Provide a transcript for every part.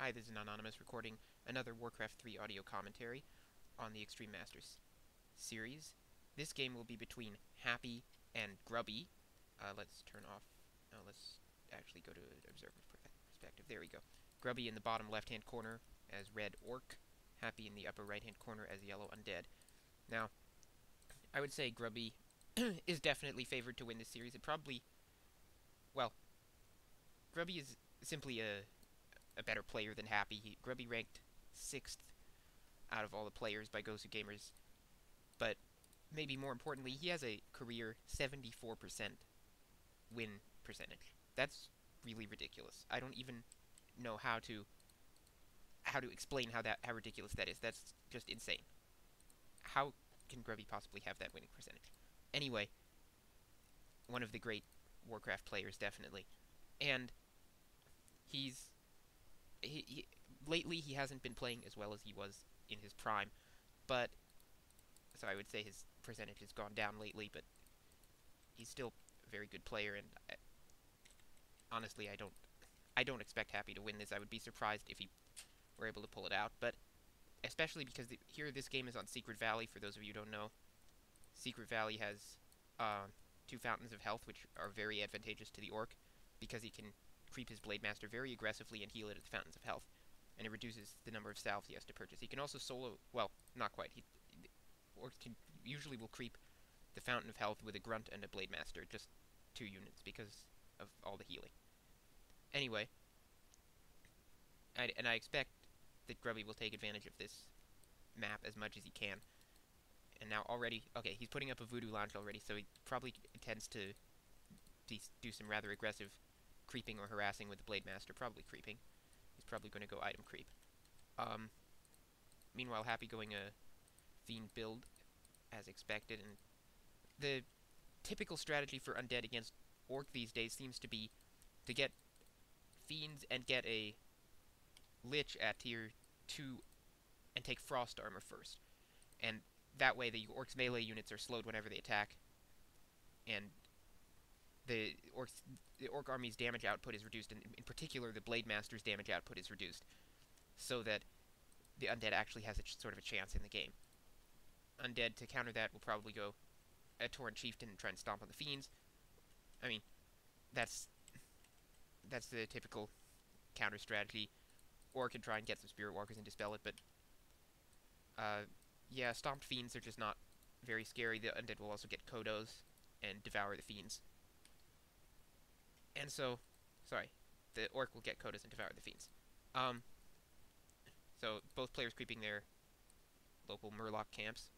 Hi, this is Anonymous recording another Warcraft 3 audio commentary on the Extreme Masters series. This game will be between Happy and Grubby. Let's turn off... No, let's actually go to Observer's perspective. There we go. Grubby in the bottom left-hand corner as Red Orc. Happy in the upper right-hand corner as Yellow Undead. Now, I would say Grubby is definitely favored to win this series. It probably... Well, Grubby is simply a better player than Happy. Grubby ranked 6th out of all the players by Gosu Gamers, but maybe more importantly, he has a career 74% win percentage. That's really ridiculous. I don't even know how to explain how ridiculous that is. That's just insane. How can Grubby possibly have that winning percentage? Anyway, one of the great Warcraft players, definitely. And lately he hasn't been playing as well as he was in his prime, but so I would say his percentage has gone down lately, but he's still a very good player, and honestly, I don't expect Happy to win this. I would be surprised if he were able to pull it out, but especially because here this game is on Secret Valley. For those of you who don't know, Secret Valley has 2 fountains of health, which are very advantageous to the Orc, because he can creep his Blade Master very aggressively and heal it at the fountains of health, and it reduces the number of salves he has to purchase. He can also solo... Well, not quite. Orcs usually will creep the fountain of health with a Grunt and a Blade Master, just 2 units, because of all the healing. Anyway, I expect that Grubby will take advantage of this map as much as he can. And now already... Okay, he's putting up a Voodoo Launch already, so he probably intends to do some rather aggressive creeping or harassing with the Blade Master. Probably creeping. He's probably going to go item creep. Meanwhile, Happy going a Fiend build, as expected, and the typical strategy for Undead against Orc these days seems to be to get Fiends and get a Lich at tier 2 and take Frost Armor first. And that way the Orc's melee units are slowed whenever they attack, and the Orc army's damage output is reduced, and in particular the Blade Master's damage output is reduced, so that the Undead actually has sort of a chance in the game. Undead, to counter that, will probably go a Tauren Chieftain and try and stomp on the Fiends. I mean, that's the typical counter strategy. Or can try and get some Spirit Walkers and dispel it, but yeah, stomped Fiends are just not very scary. The Undead will also get Kodos and devour the Fiends. And so, sorry, the Orc will get Kodos and devour the Fiends. So both players creeping their local Murloc camps.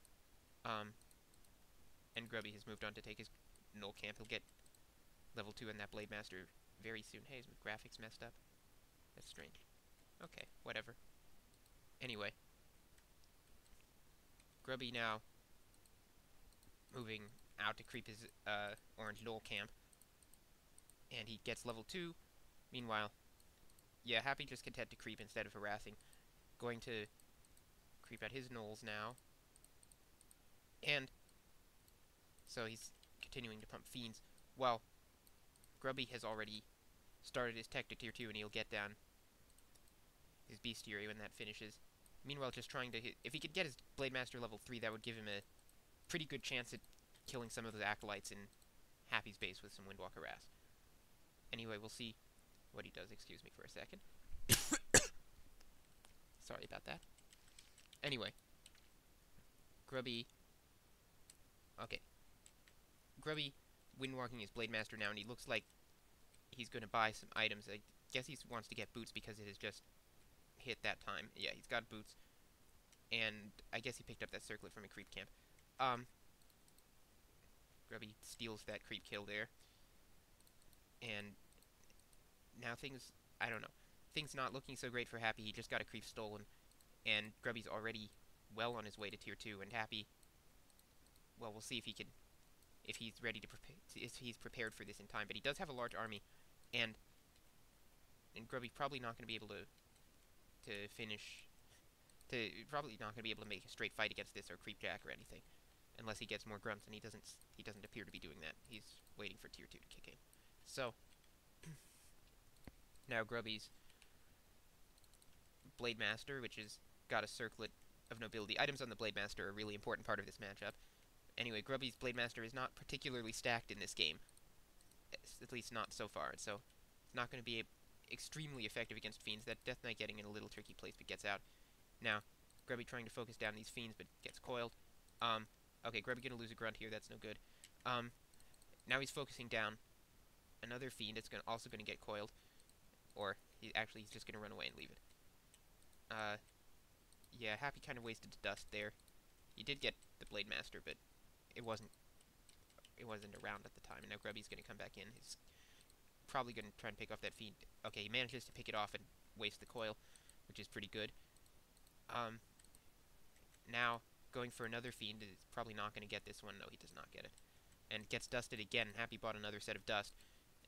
And Grubby has moved on to take his Null camp. He'll get level 2 in that Blade Master very soon. Hey, is my graphics messed up? That's strange. Okay, whatever. Anyway, Grubby now moving out to creep his orange Null camp. And he gets level 2. Meanwhile, yeah, Happy just content to creep instead of harassing. Going to creep at his Knolls now. And so he's continuing to pump Fiends. Well, Grubby has already started his tech to tier 2, and he'll get down his Bestiary when that finishes. Meanwhile, just trying to hit... If he could get his Blade Master level 3, that would give him a pretty good chance at killing some of the Acolytes in Happy's base with some Windwalker Harass. Anyway, we'll see what he does. Excuse me for a second. Sorry about that. Anyway. Grubby... Okay. Grubby windwalking his Blade Master now, and he looks like he's going to buy some items. I guess he wants to get boots because it has just hit that time. Yeah, he's got boots. And I guess he picked up that circlet from a creep camp. Grubby steals that creep kill there. And now things, I don't know. Things not looking so great for Happy. He just got a creep stolen. And Grubby's already well on his way to tier 2. And Happy, well, we'll see if he can, if he's ready to if he's prepared for this in time. But he does have a large army. And Grubby's probably not going to be able to finish, probably not going to be able to make a straight fight against this or creep jack or anything. Unless he gets more grunts, and he doesn't appear to be doing that. He's waiting for tier 2 to kick in. So, now Grubby's Blade Master, which has got a circlet of nobility. Items on the Blade Master are a really important part of this matchup. Anyway, Grubby's Blade Master is not particularly stacked in this game, at least not so far, so it's not going to be extremely effective against Fiends. That Death Knight getting in a little tricky place, but gets out. Now, Grubby trying to focus down these Fiends, but gets coiled. Okay, Grubby going to lose a Grunt here, that's no good. Now he's focusing down another Fiend, it's also going to get coiled. Or, he's just going to run away and leave it. Yeah, Happy kind of wasted dust there. He did get the Blade Master, but it wasn't around at the time, and now Grubby's going to come back in. He's probably going to try and pick off that Fiend. Okay, he manages to pick it off and waste the coil, which is pretty good. Now, going for another Fiend is probably not going to get this one. No, he does not get it. And gets dusted again. Happy bought another set of dust,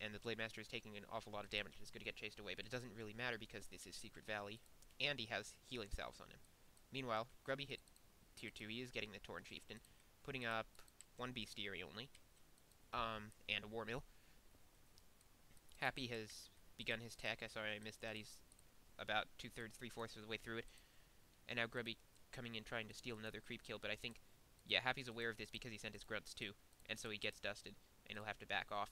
and the Blade Master is taking an awful lot of damage. It's going to get chased away, but it doesn't really matter because this is Secret Valley, and he has healing salves on him. Meanwhile, Grubby hit Tier 2. He is getting the Tauren Chieftain, putting up one Bestiary only, and a War Mill. Happy has begun his tech. Sorry I missed that. He's about 2/3, 3/4 of the way through it. And now Grubby coming in trying to steal another creep kill, but I think, yeah, Happy's aware of this because he sent his grunts too, and so he gets dusted, and he'll have to back off.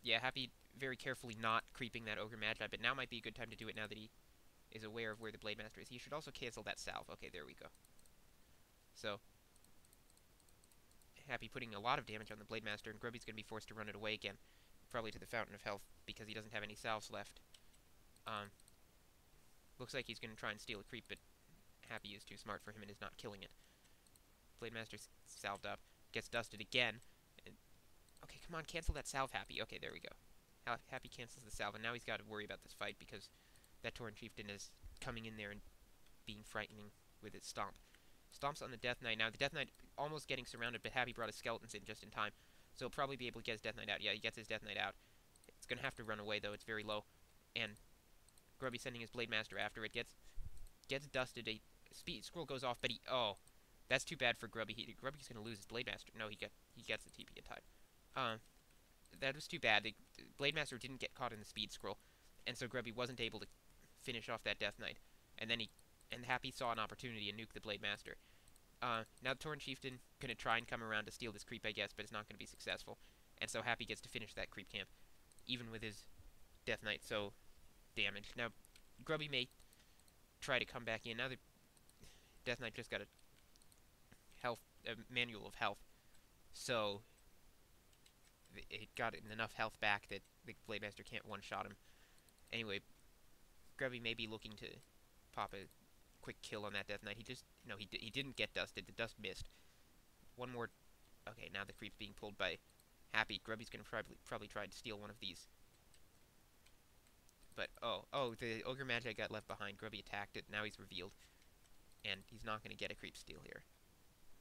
Yeah, Happy very carefully not creeping that Ogre Magi, but now might be a good time to do it now that he is aware of where the Blade Master is. He should also cancel that salve. Okay, there we go. So, Happy putting a lot of damage on the Blade Master, and Grubby's going to be forced to run it away again, probably to the Fountain of Health, because he doesn't have any salves left. Looks like he's going to try and steal a creep, but Happy is too smart for him and is not killing it. Blade Master's salved up, gets dusted again. And okay, come on, cancel that salve, Happy. Okay, there we go. Happy cancels the salve, and now he's got to worry about this fight because that Tauren Chieftain is coming in there and being frightening with its stomp. Stomps on the Death Knight. Now, the Death Knight almost getting surrounded, but Happy brought his skeletons in just in time, so he'll probably be able to get his Death Knight out. Yeah, he gets his Death Knight out. It's going to have to run away, though. It's very low. And Grubby sending his Blade Master after it. Gets dusted. A speed scroll goes off, but oh, that's too bad for Grubby. Grubby's going to lose his Blade Master. No, he gets the TP in time. That was too bad. The Blade Master didn't get caught in the speed scroll, and so Grubby wasn't able to finish off that Death Knight. And then Happy saw an opportunity and nuked the Blade Master. Now the Tauren Chieftain gonna try and come around to steal this creep, I guess, but it's not gonna be successful. And so Happy gets to finish that creep camp, even with his Death Knight so damaged. Now, Grubby may try to come back in. Now the Death Knight just got a manual of health, so it got enough health back that the Blade Master can't one-shot him. Anyway, Grubby may be looking to pop a quick kill on that Death Knight. He didn't get dusted. The dust missed. One more. Okay, now the creep's being pulled by Happy. Grubby's gonna probably try to steal one of these. But oh, the Ogre Magi got left behind. Grubby attacked it. Now he's revealed, and he's not gonna get a creep steal here,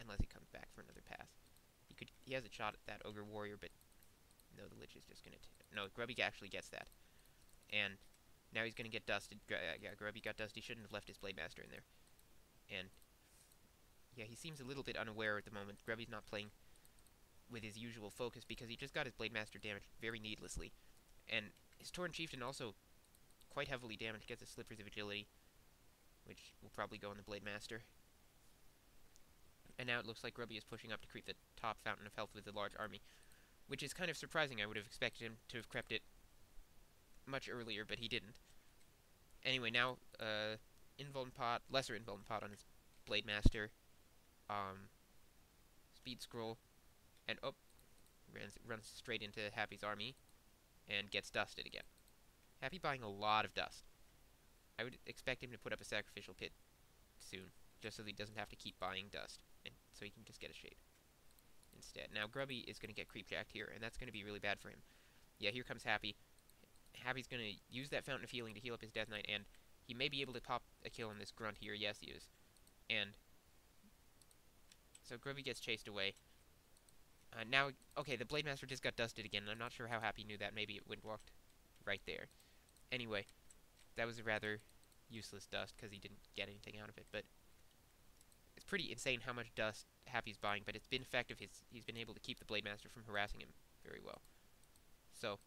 unless he comes back for another pass. He has a shot at that Ogre Warrior, but no, the Lich is just gonna. No, Grubby actually gets that, and now he's gonna get dusted. Yeah, Grubby got dusted. He shouldn't have left his Blade Master in there. And yeah, he seems a little bit unaware at the moment. Grubby's not playing with his usual focus because he just got his Blade Master damaged very needlessly. And his Tauren Chieftain also quite heavily damaged, gets a Slippers of Agility, which will probably go on the Blade Master. And now it looks like Grubby is pushing up to creep the top Fountain of Health with a large army, which is kind of surprising. I would have expected him to have crept it much earlier, but he didn't. Anyway, now, Invuln Pot, Lesser Invuln Pot on his Blade Master, Speed Scroll, and runs straight into Happy's army, and gets dusted again. Happy buying a lot of dust. I would expect him to put up a Sacrificial Pit soon, just so that he doesn't have to keep buying dust, and so he can just get a Shade instead. Now, Grubby is going to get creepjacked here, and that's going to be really bad for him. Yeah, here comes Happy. Happy's going to use that Fountain of Healing to heal up his Death Knight, and he may be able to pop a kill on this Grunt here. Yes, he is. And so Grubby gets chased away. Now, okay, the Blade Master just got dusted again, and I'm not sure how Happy knew that. Maybe it walked right there. Anyway, that was a rather useless dust, because he didn't get anything out of it, but it's pretty insane how much dust Happy's buying, but it's been effective. He's been able to keep the Blade Master from harassing him very well. So,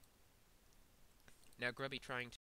now Grubby trying